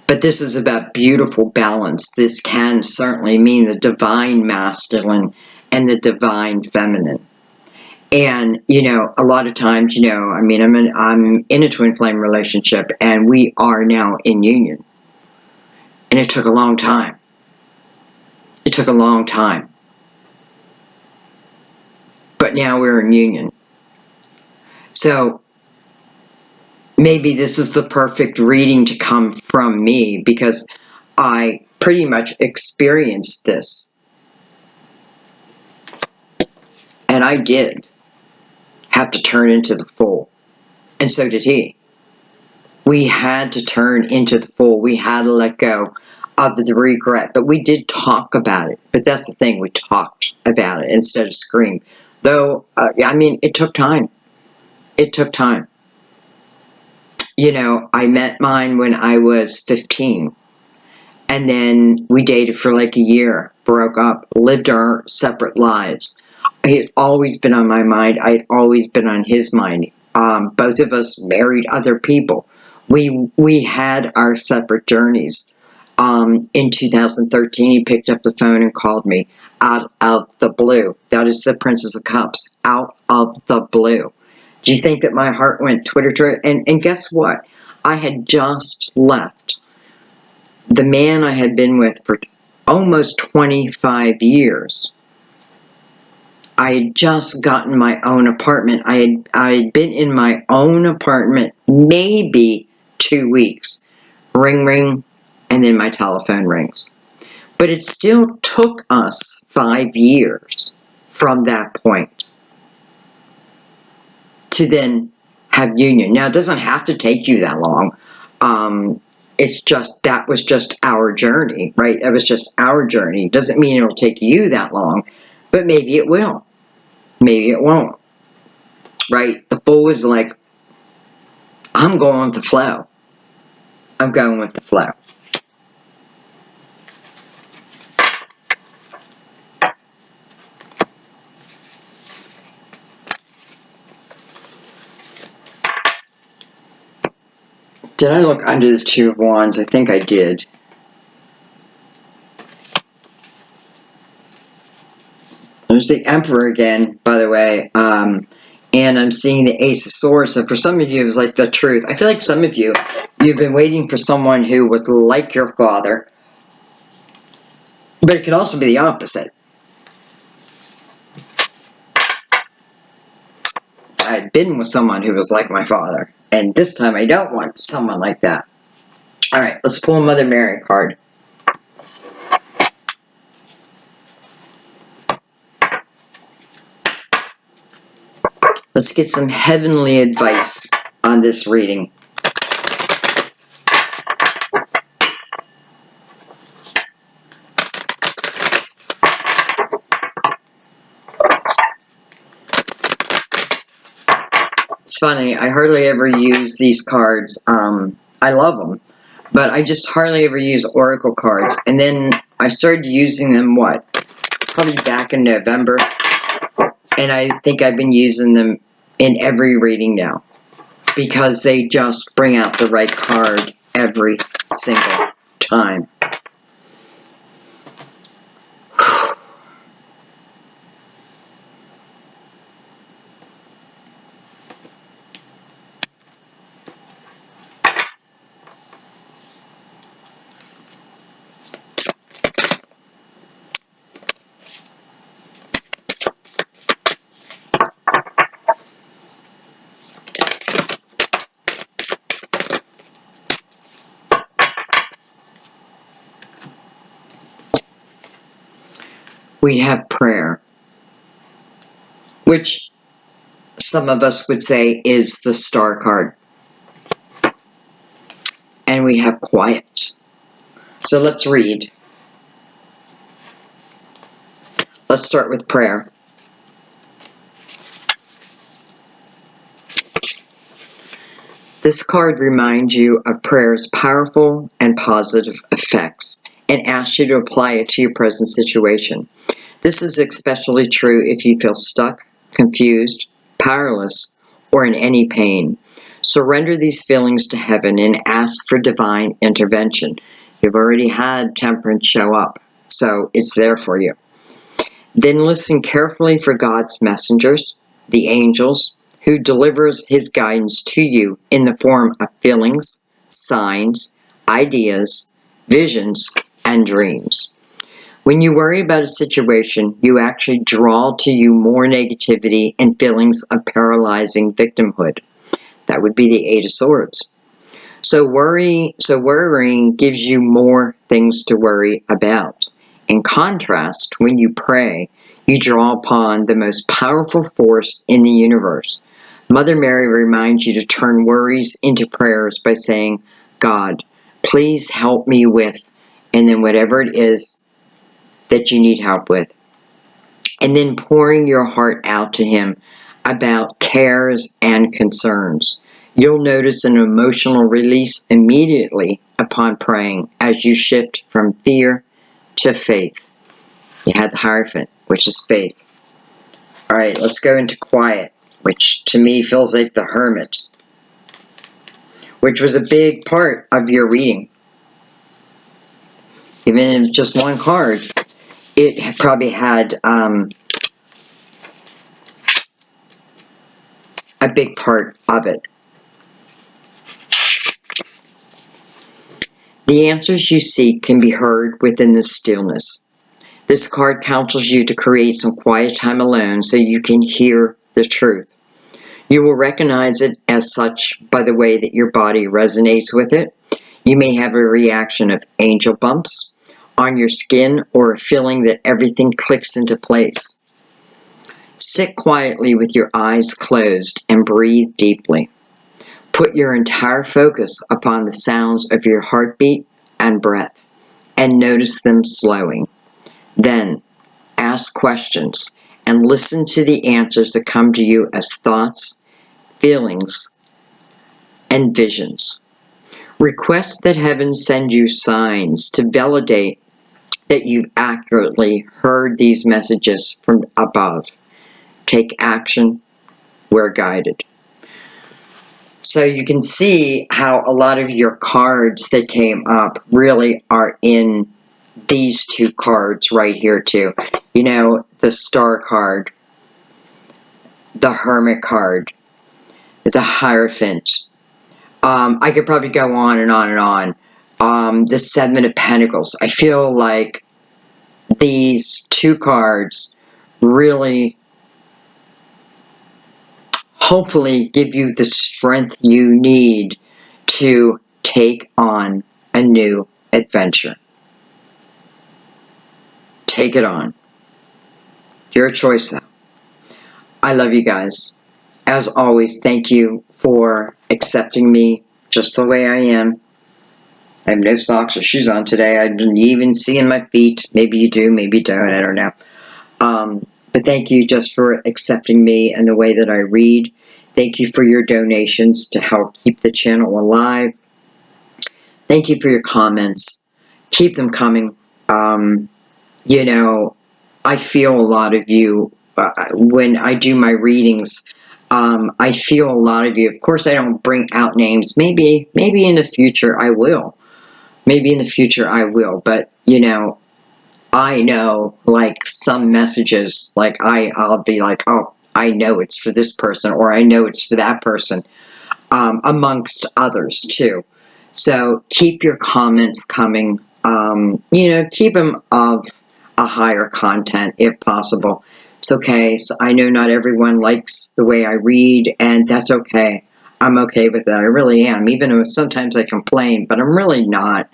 But this is about beautiful balance. This can certainly mean the divine masculine and the divine feminine. And, you know, a lot of times, you know, I mean, I'm in a twin flame relationship, and we are now in union. And it took a long time. It took a long time. But now we're in union. So maybe this is the perfect reading to come from me, because I pretty much experienced this. And I did have to turn into the fool. And so did he. We had to turn into the fool. We had to let go of the regret. But we did talk about it. But that's the thing. We talked about it instead of scream. Though, I mean, it took time. It took time. You know, I met mine when I was 15. And then we dated for like a year, broke up, lived our separate lives. It had always been on my mind. I had always been on his mind. Both of us married other people. We had our separate journeys. In 2013, he picked up the phone and called me out of the blue. That is the Princess of Cups, out of the blue. Do you think that my heart went Twitter? And guess what? I had just left the man I had been with for almost 25 years. I had just gotten my own apartment. I had been in my own apartment maybe 2 weeks. Ring, ring, and then my telephone rings. But it still took us 5 years from that point to then have union. Now, it doesn't have to take you that long. It's just, that was just our journey, right? It was just our journey. Doesn't mean it'll take you that long, but maybe it will. Maybe it won't, right? The fool is like, I'm going with the flow. I'm going with the flow. Did I look under the Two of Wands? I think I did. There's the Emperor again, by the way. And I'm seeing the Ace of Swords. So for some of you, it was like the truth. I feel like some of you, you've been waiting for someone who was like your father. But it could also be the opposite. I had been with someone who was like my father. And this time I don't want someone like that. Alright, let's pull a Mother Mary card. Let's get some heavenly advice on this reading. It's funny, I hardly ever use these cards. I love them, but I just hardly ever use oracle cards. And then I started using them, probably back in November. And I think I've been using them in every reading now, because they just bring out the right card every single time. We have prayer, which some of us would say is the Star card. And we have quiet. So let's read. Let's start with prayer. This card reminds you of prayer's powerful and positive effects and asks you to apply it to your present situation. This is especially true if you feel stuck, confused, powerless, or in any pain. Surrender these feelings to heaven and ask for divine intervention. You've already had temperance show up, so it's there for you. Then listen carefully for God's messengers, the angels, who delivers his guidance to you in the form of feelings, signs, ideas, visions, and dreams. When you worry about a situation, you actually draw to you more negativity and feelings of paralyzing victimhood. That would be the Eight of Swords. So worrying gives you more things to worry about. In contrast, when you pray, you draw upon the most powerful force in the universe. Mother Mary reminds you to turn worries into prayers by saying, God, please help me with, and then whatever it is that you need help with. And then pouring your heart out to him about cares and concerns. You'll notice an emotional release immediately upon praying as you shift from fear to faith. You had the Hierophant, which is faith. All right, let's go into quiet, which to me feels like the Hermit, which was a big part of your reading. Even if it's just one card, it probably had a big part of it. The answers you seek can be heard within the stillness. This card counsels you to create some quiet time alone so you can hear the truth. You will recognize it as such by the way that your body resonates with it. You may have a reaction of angel bumps on your skin or a feeling that everything clicks into place. Sit quietly with your eyes closed and breathe deeply. Put your entire focus upon the sounds of your heartbeat and breath, and notice them slowing. Then, ask questions and listen to the answers that come to you as thoughts, feelings, and visions. Request that heaven send you signs to validate that you've accurately heard these messages from above. Take action where guided. So you can see how a lot of your cards that came up really are in these two cards right here too. You know, the Star card, the Hermit card, the Hierophant. I could probably go on and on and on. The Seven of Pentacles. I feel like these two cards really hopefully give you the strength you need to take on a new adventure. Take it on. Your choice, though. I love you guys. As always, thank you for accepting me just the way I am. I have no socks or shoes on today. I didn't even see in my feet. Maybe you do, maybe you don't. I don't know. But thank you just for accepting me and the way that I read. Thank you for your donations to help keep the channel alive. Thank you for your comments. Keep them coming. You know, I feel a lot of you when I do my readings. I feel a lot of you. Of course, I don't bring out names. Maybe in the future I will. Maybe in the future I will. But, you know, I know, like, some messages, like, I'll be like, oh, I know it's for this person, or I know it's for that person, amongst others, too. So, keep your comments coming. You know, keep them of a higher content, if possible. It's okay. So I know not everyone likes the way I read, and that's okay. I'm okay with that. I really am, even though sometimes I complain, but I'm really not.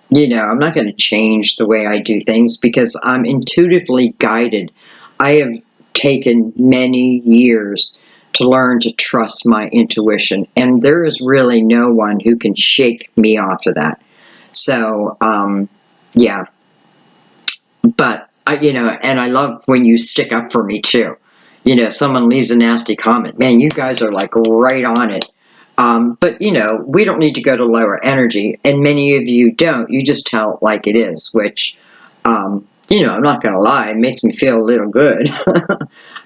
You know, I'm not going to change the way I do things because I'm intuitively guided. I have taken many years to learn to trust my intuition, and there is really no one who can shake me off of that. So, yeah. But, you know, and I love when you stick up for me, too. You know, someone leaves a nasty comment. Man, you guys are, like, right on it. But, you know, we don't need to go to lower energy, and many of you don't. You just tell it like it is, which You know, I'm not going to lie, it makes me feel a little good.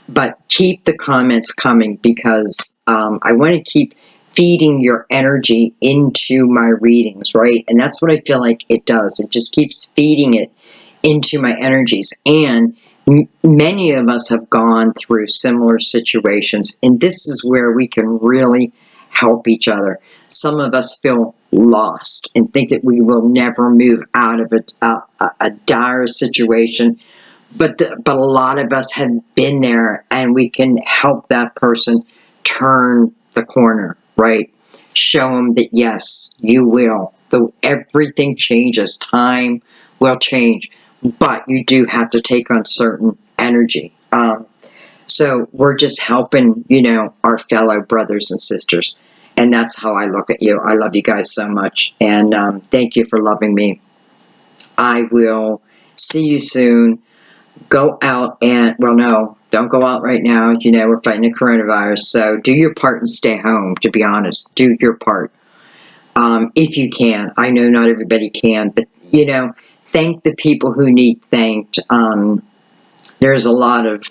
But keep the comments coming, because I want to keep feeding your energy into my readings, right? And that's what I feel like it does. It just keeps feeding it into my energies. And many of us have gone through similar situations, and this is where we can really help each other. Some of us feel lost and think that we will never move out of a dire situation, but a lot of us have been there, and we can help that person turn the corner, right? Show them that yes, you will. Though everything changes, time will change, but you do have to take on certain energy. So we're just helping, you know, our fellow brothers and sisters. And that's how I look at you. I love you guys so much. And thank you for loving me. I will see you soon. Go out and, well, no, don't go out right now. You know, we're fighting the coronavirus. So do your part and stay home, to be honest. Do your part. If you can. I know not everybody can, but, you know, thank the people who need thanked. There's a lot of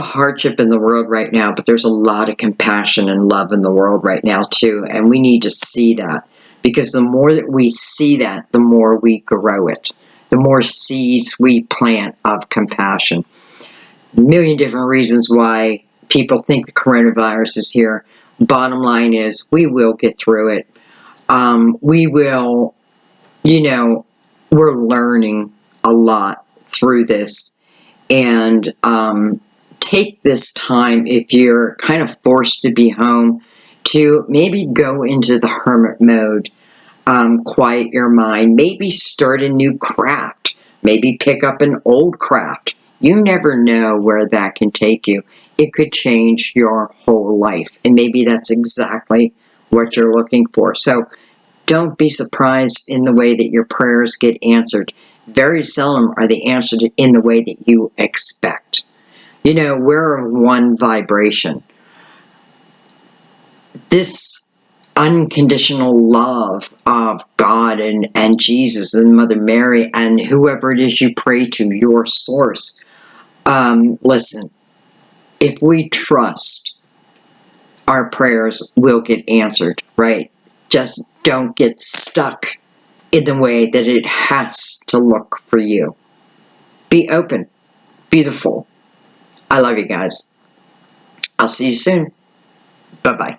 hardship in the world right now, but there's a lot of compassion and love in the world right now too, and we need to see that, because the more that we see that, the more we grow it. The more seeds we plant of compassion. A million different reasons why people think the coronavirus is here. Bottom line is, we will get through it. We will, you know, we're learning a lot through this. And take this time, if you're kind of forced to be home, to maybe go into the hermit mode, quiet your mind, maybe start a new craft, maybe pick up an old craft. You never know where that can take you. It could change your whole life, and maybe that's exactly what you're looking for. So don't be surprised in the way that your prayers get answered. Very seldom are they answered in the way that you expect. You know, we're of one vibration. This unconditional love of God and Jesus and Mother Mary and whoever it is you pray to, your source. Listen, if we trust, our prayers will get answered, right? Just don't get stuck in the way that it has to look for you. Be open. Beautiful. I love you guys. I'll see you soon. Bye-bye.